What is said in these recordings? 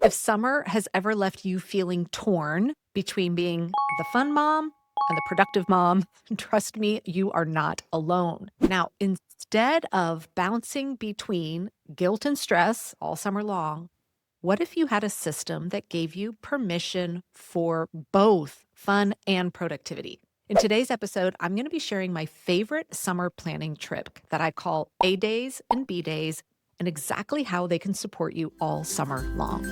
If summer has ever left you feeling torn between being the fun mom and the productive mom, trust me, you are not alone. Now, instead of bouncing between guilt and stress all summer long, what if you had a system that gave you permission for both fun and productivity? In today's episode, I'm going to be sharing my favorite summer planning trick that I call A days and B days and exactly how they can support you all summer long.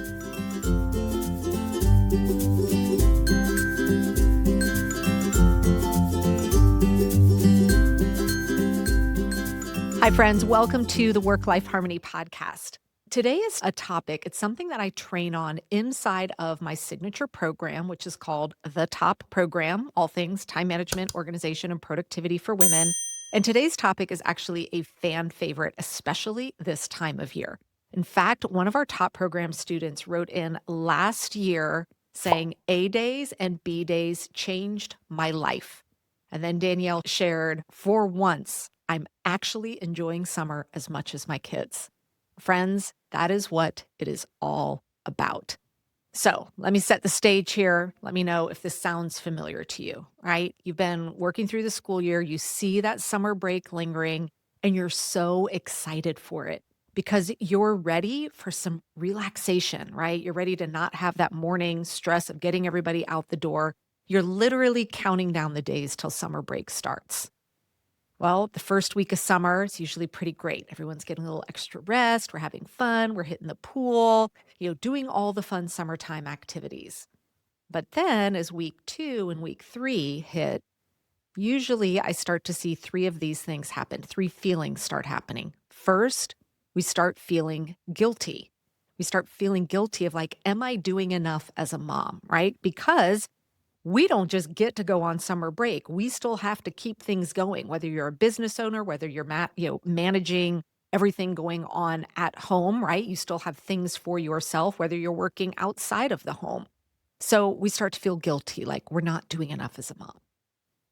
Hi, friends. Welcome to the Work-Life Harmony podcast. Today is a topic, it's something that I train on inside of my signature program, which is called the TOP program, all things time management, organization, and productivity for women. And today's topic is actually a fan favorite, especially this time of year. In fact, one of our top program students wrote in last year saying A days and B days changed my life. And then Danielle shared, for once, I'm actually enjoying summer as much as my kids. Friends, that is what it is all about. So let me set the stage here. Let me know if this sounds familiar to you, right? You've been working through the school year, you see that summer break lingering, and you're so excited for it because you're ready for some relaxation, right? You're ready to not have that morning stress of getting everybody out the door. You're literally counting down the days till summer break starts. Well, the first week of summer is usually pretty great. Everyone's getting a little extra rest. We're having fun. We're hitting the pool, doing all the fun summertime activities. But then as week 2 and week 3 hit, usually I start to see 3 of these things happen. 3 feelings start happening. First, we start feeling guilty. We start feeling guilty of like, am I doing enough as a mom, right? Because we don't just get to go on summer break. We still have to keep things going, whether you're a business owner, whether you're managing everything going on at home, right? You still have things for yourself, whether you're working outside of the home. So we start to feel guilty, like we're not doing enough as a mom.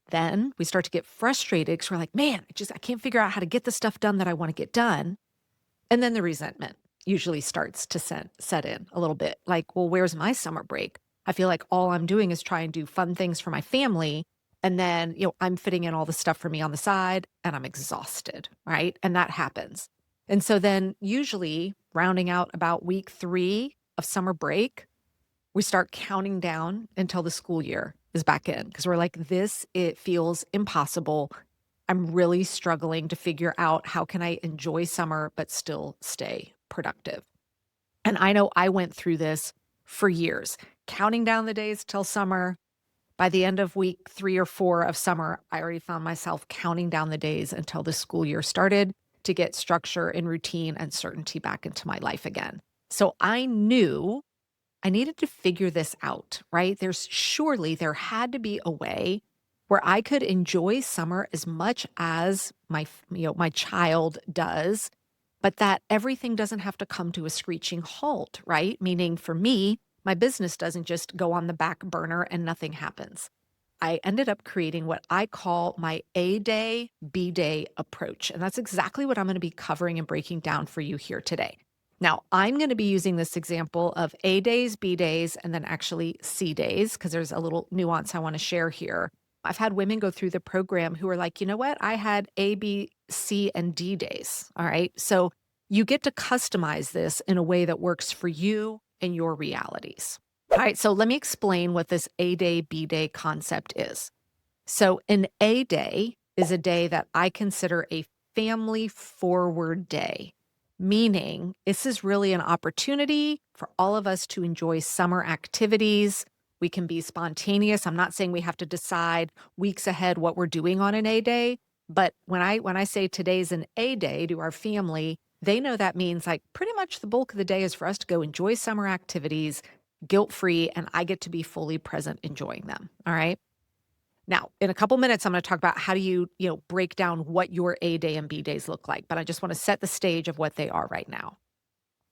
Then we start to get frustrated because we're like, man, I can't figure out how to get the stuff done that I want to get done. And then the resentment usually starts to set in a little bit. Like, well, where's my summer break? I feel like all I'm doing is try and do fun things for my family. And then, I'm fitting in all the stuff for me on the side and I'm exhausted, right? And that happens. And so then usually rounding out about week 3 of summer break, we start counting down until the school year is back in because we're like, it feels impossible. I'm really struggling to figure out how can I enjoy summer but still stay productive. And I know I went through this for years, counting down the days till summer. By the end of week 3 or 4 of summer, I already found myself counting down the days until the school year started to get structure and routine and certainty back into my life again. So I knew I needed to figure this out, right? There had to be a way where I could enjoy summer as much as my child does, but that everything doesn't have to come to a screeching halt, right? Meaning for me, my business doesn't just go on the back burner and nothing happens. I ended up creating what I call my A day, B day approach. And that's exactly what I'm going to be covering and breaking down for you here today. Now, I'm going to be using this example of A days, B days, and then actually C days, because there's a little nuance I want to share here. I've had women go through the program who are like, you know what? I had A, B, C, and D days. All right. So you get to customize this in a way that works for you and your realities. All right. So let me explain what this A day, B day concept is. So an A day is a day that I consider a family forward day, meaning this is really an opportunity for all of us to enjoy summer activities. We can be spontaneous. I'm not saying we have to decide weeks ahead what we're doing on an A day, but when I say today's an A day to our family, they know that means like pretty much the bulk of the day is for us to go enjoy summer activities guilt-free, and I get to be fully present enjoying them. All right. Now, in a couple minutes, I'm going to talk about how do you break down what your A day and B days look like, but I just want to set the stage of what they are right now.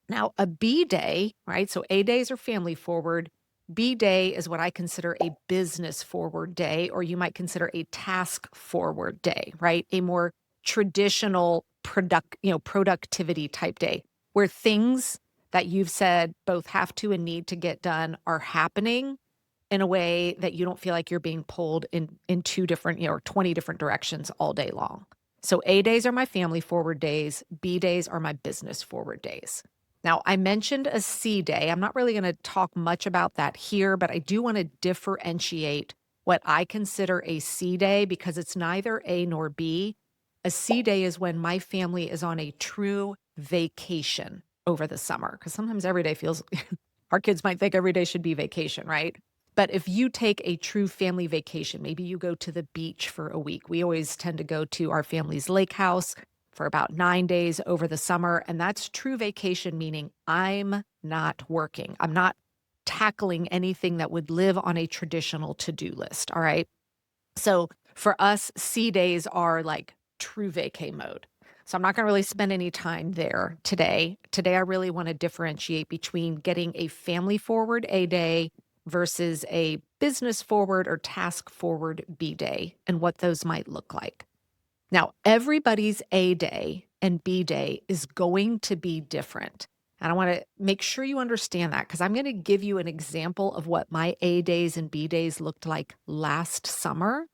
Now, a B day, right? So A days are family forward. B day is what I consider a business forward day, or you might consider a task forward day, right? A more traditional productivity type day where things that you've said both have to and need to get done are happening in a way that you don't feel like you're being pulled in two different, or 20 different directions all day long. So A days are my family forward days, B days are my business forward days. Now, I mentioned a C day. I'm not really going to talk much about that here, but I do want to differentiate what I consider a C day because it's neither A nor B. A C day is when my family is on a true vacation over the summer, because sometimes every day feels, our kids might think every day should be vacation, right? But if you take a true family vacation, maybe you go to the beach for a week. We always tend to go to our family's lake house for about 9 days over the summer. And that's true vacation, meaning I'm not working. I'm not tackling anything that would live on a traditional to-do list. All right. So for us, C days are like true vacay mode. So I'm not going to really spend any time there today. Today, I really want to differentiate between getting a family forward A day versus a business forward or task forward B day and what those might look like. Now, everybody's A day and B day is going to be different. And I want to make sure you understand that because I'm going to give you an example of what my A days and B days looked like last summer.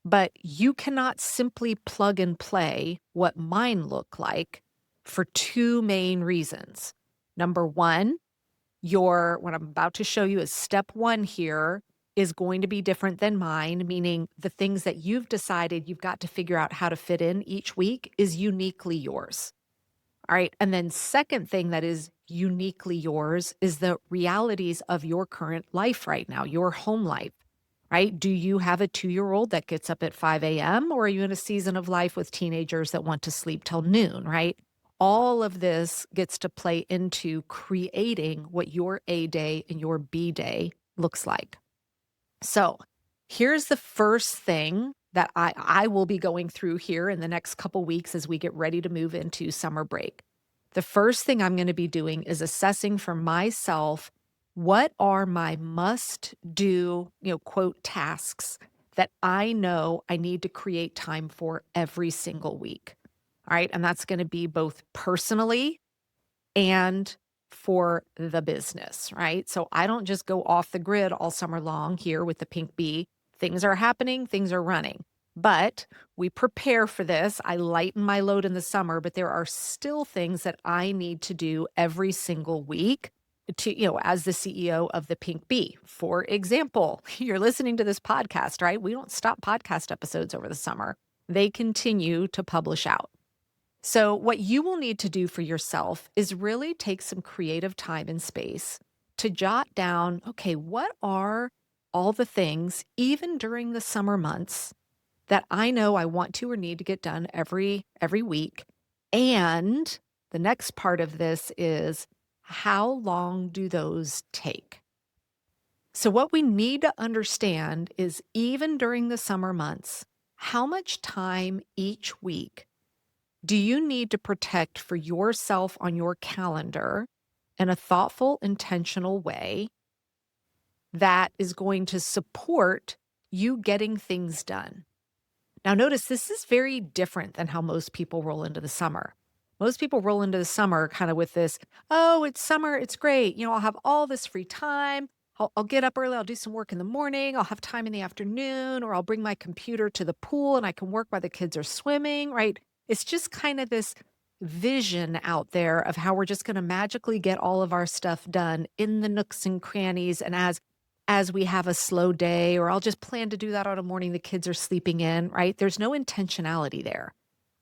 But you cannot simply plug and play what mine look like for two main reasons. Number one, what I'm about to show you is step one here is going to be different than mine, meaning the things that you've decided you've got to figure out how to fit in each week is uniquely yours. All right. And then second thing that is uniquely yours is the realities of your current life right now, your home life. Right? Do you have a 2-year-old that gets up at 5 a.m. or are you in a season of life with teenagers that want to sleep till noon, right? All of this gets to play into creating what your A day and your B day looks like. So here's the first thing that I will be going through here in the next couple weeks as we get ready to move into summer break. The first thing I'm going to be doing is assessing for myself what are my must do, quote, tasks that I know I need to create time for every single week. All right. And that's going to be both personally and for the business, right? So I don't just go off the grid all summer long here with the pink bee. Things are happening, things are running. But we prepare for this. I lighten my load in the summer, but there are still things that I need to do every single week to, as the CEO of the Pink Bee. For example, you're listening to this podcast, right? We don't stop podcast episodes over the summer. They continue to publish out. So what you will need to do for yourself is really take some creative time and space to jot down, okay, what are all the things, even during the summer months, that I know I want to or need to get done every week. And the next part of this is how long do those take? So what we need to understand is even during the summer months, how much time each week do you need to protect for yourself on your calendar in a thoughtful, intentional way that is going to support you getting things done? Now, notice this is very different than how most people roll into the summer. Most people roll into the summer kind of with this, oh, it's summer, it's great. I'll have all this free time. I'll get up early, I'll do some work in the morning, I'll have time in the afternoon, or I'll bring my computer to the pool and I can work while the kids are swimming, right? It's just kind of this vision out there of how we're just going to magically get all of our stuff done in the nooks and crannies and as we have a slow day, or I'll just plan to do that on a morning the kids are sleeping in, right? There's no intentionality there.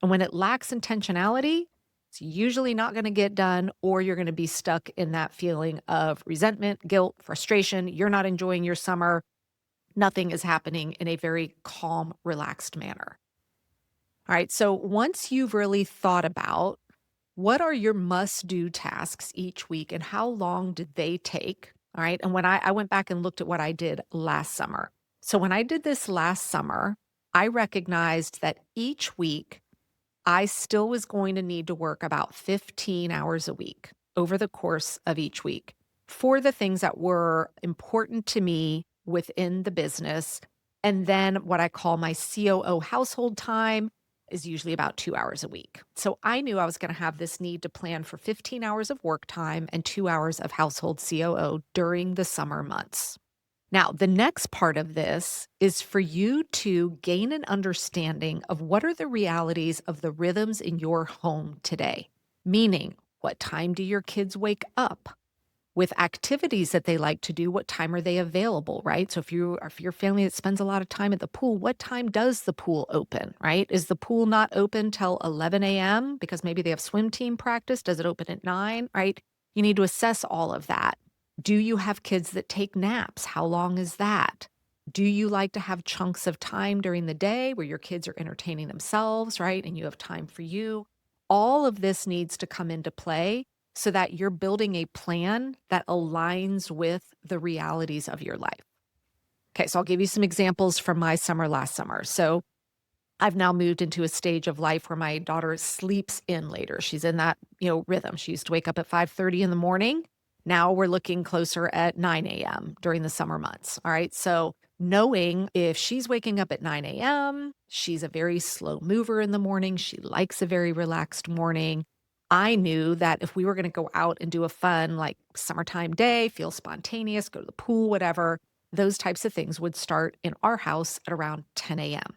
And when it lacks intentionality, it's usually not going to get done, or you're going to be stuck in that feeling of resentment, guilt, frustration. You're not enjoying your summer. Nothing is happening in a very calm, relaxed manner. All right. So once you've really thought about what are your must-do tasks each week and how long did they take? All right. And when I went back and looked at what I did last summer. So when I did this last summer, I recognized that each week I still was going to need to work about 15 hours a week over the course of each week for the things that were important to me within the business. And then what I call my COO household time is usually about 2 hours a week. So I knew I was going to have this need to plan for 15 hours of work time and 2 hours of household COO during the summer months. Now, the next part of this is for you to gain an understanding of what are the realities of the rhythms in your home today. Meaning, what time do your kids wake up? With activities that they like to do, what time are they available, right? So if you're a family that spends a lot of time at the pool, what time does the pool open, right? Is the pool not open till 11 a.m. because maybe they have swim team practice? Does it open at 9, right? You need to assess all of that. Do you have kids that take naps? How long is that? Do you like to have chunks of time during the day where your kids are entertaining themselves, right? And you have time for you? All of this needs to come into play so that you're building a plan that aligns with the realities of your life. Okay, so I'll give you some examples from my summer last summer. So I've now moved into a stage of life where my daughter sleeps in later. She's in that, rhythm. She used to wake up at 5:30 in the morning. Now we're looking closer at 9 a.m. during the summer months. All right. So knowing if she's waking up at 9 a.m., she's a very slow mover in the morning. She likes a very relaxed morning. I knew that if we were going to go out and do a fun, like summertime day, feel spontaneous, go to the pool, whatever, those types of things would start in our house at around 10 a.m.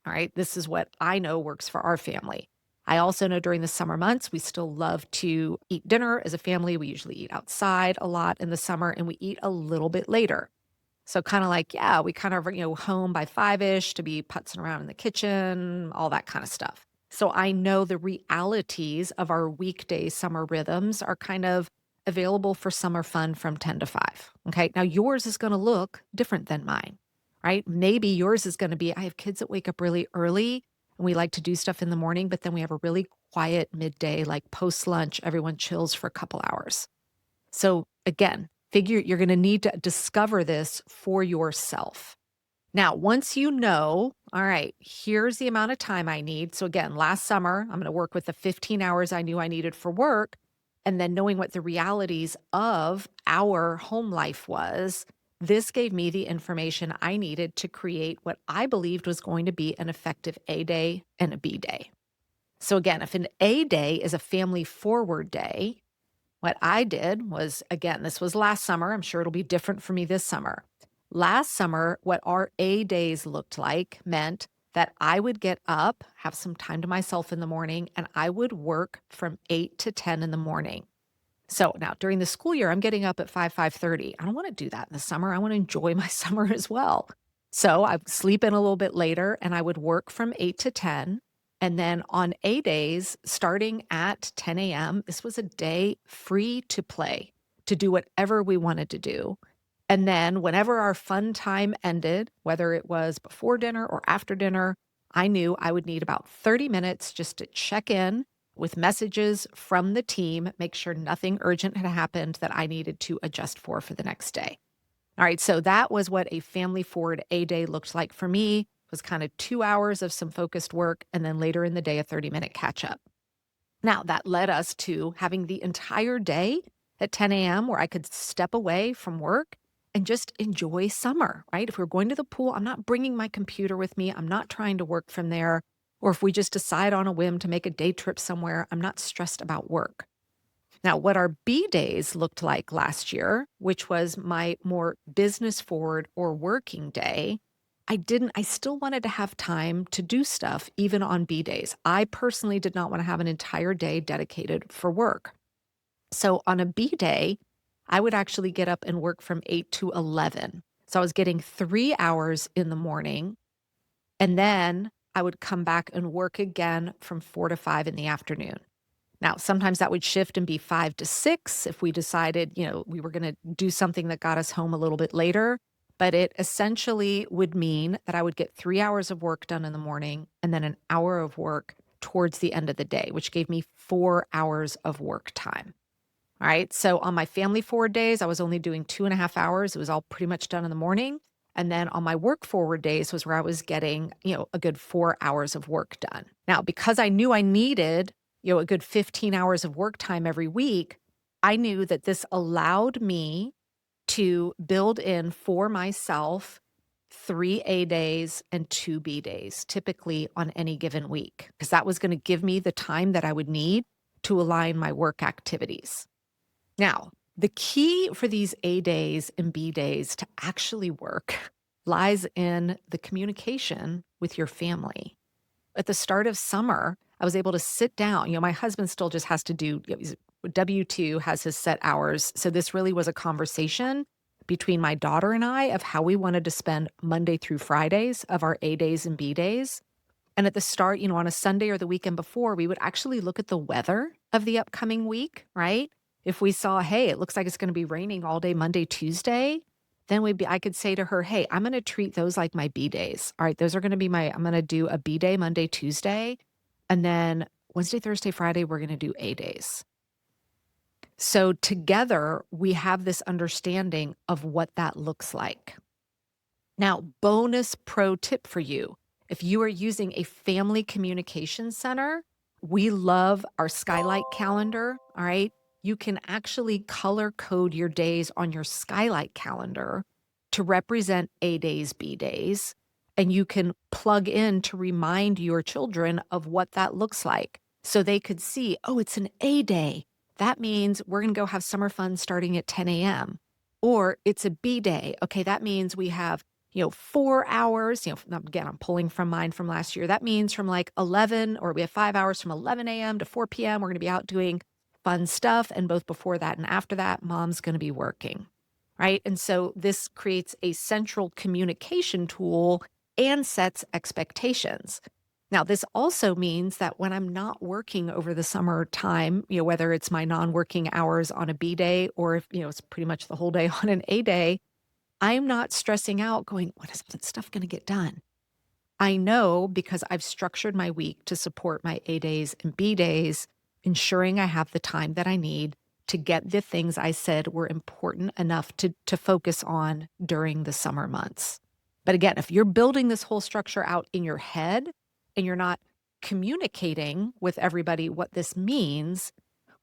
All right. This is what I know works for our family. I also know during the summer months, we still love to eat dinner as a family. We usually eat outside a lot in the summer and we eat a little bit later. So kind of like, yeah, we kind of, home by 5-ish to be putzing around in the kitchen, all that kind of stuff. So I know the realities of our weekday summer rhythms are kind of available for summer fun from 10 to 5. Okay. Now yours is going to look different than mine, right? Maybe yours is going to be, I have kids that wake up really early and we like to do stuff in the morning, but then we have a really quiet midday, like post lunch, everyone chills for a couple hours. So again, figure you're going to need to discover this for yourself. Now, once you know, all right, here's the amount of time I need. So again, last summer, I'm going to work with the 15 hours I knew I needed for work. And then knowing what the realities of our home life was, this gave me the information I needed to create what I believed was going to be an effective A day and a B day. So again, if an A day is a family forward day, what I did was, again, this was last summer. I'm sure it'll be different for me this summer. Last summer, what our A days looked like meant that I would get up, have some time to myself in the morning, and I would work from 8 to 10 in the morning. So now during the school year, I'm getting up at 5:30. I don't want to do that in the summer. I want to enjoy my summer as well. So I would sleep in a little bit later and I would work from 8 to 10. And then on A days, starting at 10 a.m., this was a day free to play, to do whatever we wanted to do. And then whenever our fun time ended, whether it was before dinner or after dinner, I knew I would need about 30 minutes just to check in with messages from the team, make sure nothing urgent had happened that I needed to adjust for the next day. All right, so that was what a family forward A day looked like for me. It was kind of 2 hours of some focused work and then later in the day a 30-minute catch up. Now, that led us to having the entire day at 10 a.m. where I could step away from work and just enjoy summer, right? If we're going to the pool, I'm not bringing my computer with me. I'm not trying to work from there. Or if we just decide on a whim to make a day trip somewhere, I'm not stressed about work. Now, what our B days looked like last year, which was my more business forward or working day, I still wanted to have time to do stuff even on B days. I personally did not want to have an entire day dedicated for work. So on a B day, I would actually get up and work from 8 to 11. So I was getting 3 hours in the morning and then I would come back and work again from 4 to 5 in the afternoon. Now, sometimes that would shift and be 5 to 6 if we decided, we were going to do something that got us home a little bit later. But it essentially would mean that I would get 3 hours of work done in the morning and then an hour of work towards the end of the day, which gave me 4 hours of work time. All right. So on my family forward days, I was only doing 2.5 hours. It was all pretty much done in the morning. And then on my work forward days was where I was getting, a good 4 hours of work done. Now, because I knew I needed, a good 15 hours of work time every week, I knew that this allowed me to build in for myself 3 A days and 2 B days, typically on any given week, because that was going to give me the time that I would need to align my work activities. Now, the key for these A days and B days to actually work lies in the communication with your family. At the start of summer, I was able to sit down. My husband still just has to do, he's W-2, has his set hours. So this really was a conversation between my daughter and I of how we wanted to spend Monday through Fridays of our A days and B days. And at the start, on a Sunday or the weekend before, we would actually look at the weather of the upcoming week, right? If we saw, hey, it looks like it's going to be raining all day Monday, Tuesday, then I could say to her, hey, I'm going to treat those like my B days. All right, those are going to be I'm going to do a B day Monday, Tuesday. And then Wednesday, Thursday, Friday, we're going to do A days. So together, we have this understanding of what that looks like. Now, bonus pro tip for you. If you are using a family communication center, we love our Skylight calendar, all right? You can actually color code your days on your Skylight calendar to represent A days, B days, and you can plug in to remind your children of what that looks like so they could see, oh, it's an A day. That means we're going to go have summer fun starting at 10 a.m. Or it's a B day. Okay, that means we have 4 hours, again, I'm pulling from mine from last year. That means from like 11, or we have 5 hours from 11 a.m. to 4 p.m. We're going to be out doing fun stuff. And both before that and after that, mom's going to be working, right? And so this creates a central communication tool and sets expectations. Now, this also means that when I'm not working over the summer time, whether it's my non-working hours on a B day or if, it's pretty much the whole day on an A day, I'm not stressing out going, when is that stuff going to get done? I know because I've structured my week to support my A days and B days, ensuring I have the time that I need to get the things I said were important enough to focus on during the summer months. But again, if you're building this whole structure out in your head and you're not communicating with everybody what this means,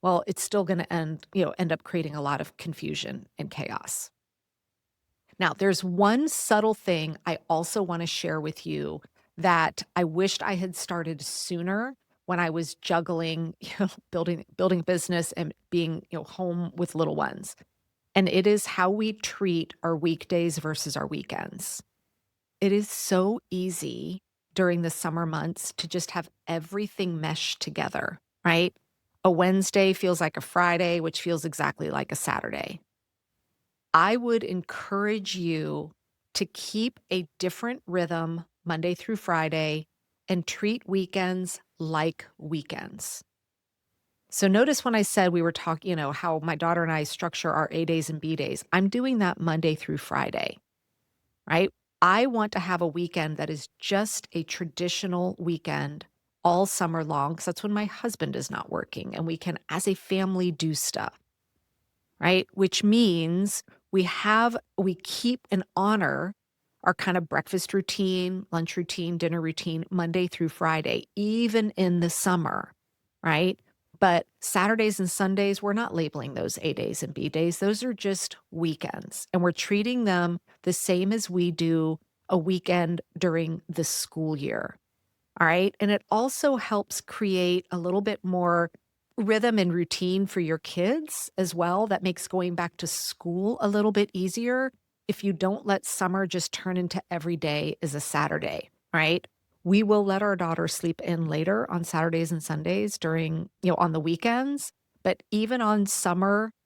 well, it's still going to end up creating a lot of confusion and chaos. Now, there's one subtle thing I also want to share with you that I wished I had started sooner when I was juggling, building a business and being, home with little ones. And it is how we treat our weekdays versus our weekends. It is so easy during the summer months to just have everything mesh together, right? A Wednesday feels like a Friday, which feels exactly like a Saturday. I would encourage you to keep a different rhythm Monday through Friday and treat weekends like weekends. So notice when I said we were talking, how my daughter and I structure our A days and B days, I'm doing that Monday through Friday, right? I want to have a weekend that is just a traditional weekend all summer long, because that's when my husband is not working and we can, as a family, do stuff, right? Which means we keep and honor our kind of breakfast routine, lunch routine, dinner routine, Monday through Friday, even in the summer, right? But Saturdays and Sundays, we're not labeling those A days and B days. Those are just weekends. And we're treating them the same as we do a weekend during the school year. All right. And it also helps create a little bit more rhythm and routine for your kids as well. That makes going back to school a little bit easier if you don't let summer just turn into every day is a Saturday, right? We will let our daughter sleep in later on Saturdays and Sundays during, on the weekends. But even on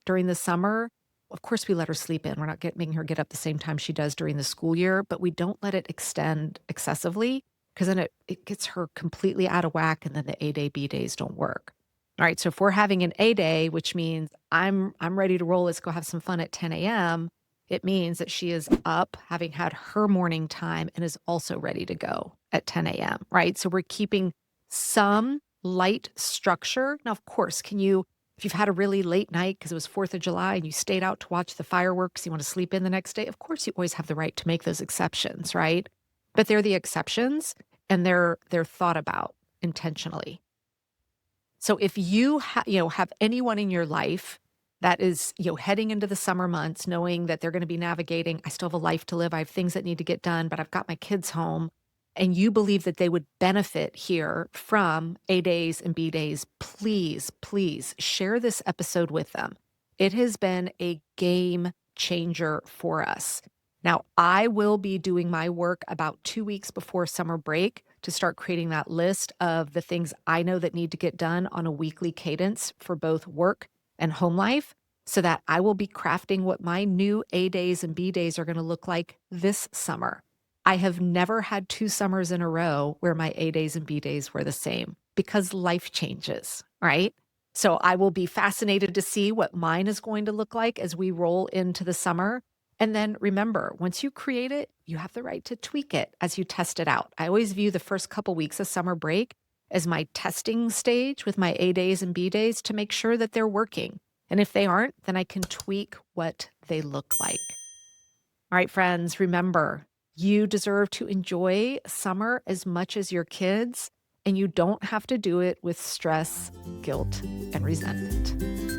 during the summer, of course, we let her sleep in. We're not making her get up the same time she does during the school year, but we don't let it extend excessively because then it gets her completely out of whack and then the A day, B days don't work. All right. So if we're having an A day, which means I'm ready to roll, let's go have some fun at 10 a.m., it means that she is up, having had her morning time, and is also ready to go at 10 a.m., right? So we're keeping some light structure. Now, of course, if you've had a really late night because it was 4th of July and you stayed out to watch the fireworks, you want to sleep in the next day, of course, you always have the right to make those exceptions, right? But they're the exceptions and they're thought about intentionally. So if you have anyone in your life that is, heading into the summer months, knowing that they're going to be navigating, I still have a life to live. I have things that need to get done, but I've got my kids home. And you believe that they would benefit here from A days and B days. Please, please share this episode with them. It has been a game changer for us. Now, I will be doing my work about 2 weeks before summer break to start creating that list of the things I know that need to get done on a weekly cadence for both work and home life, so that I will be crafting what my new A days and B days are going to look like this summer. I have never had 2 summers in a row where my A days and B days were the same because life changes, right? So I will be fascinated to see what mine is going to look like as we roll into the summer. And then remember, once you create it, you have the right to tweak it as you test it out. I always view the first couple weeks of summer break as my testing stage with my A days and B days to make sure that they're working. And if they aren't, then I can tweak what they look like. All right, friends, remember, you deserve to enjoy summer as much as your kids, and you don't have to do it with stress, guilt, and resentment.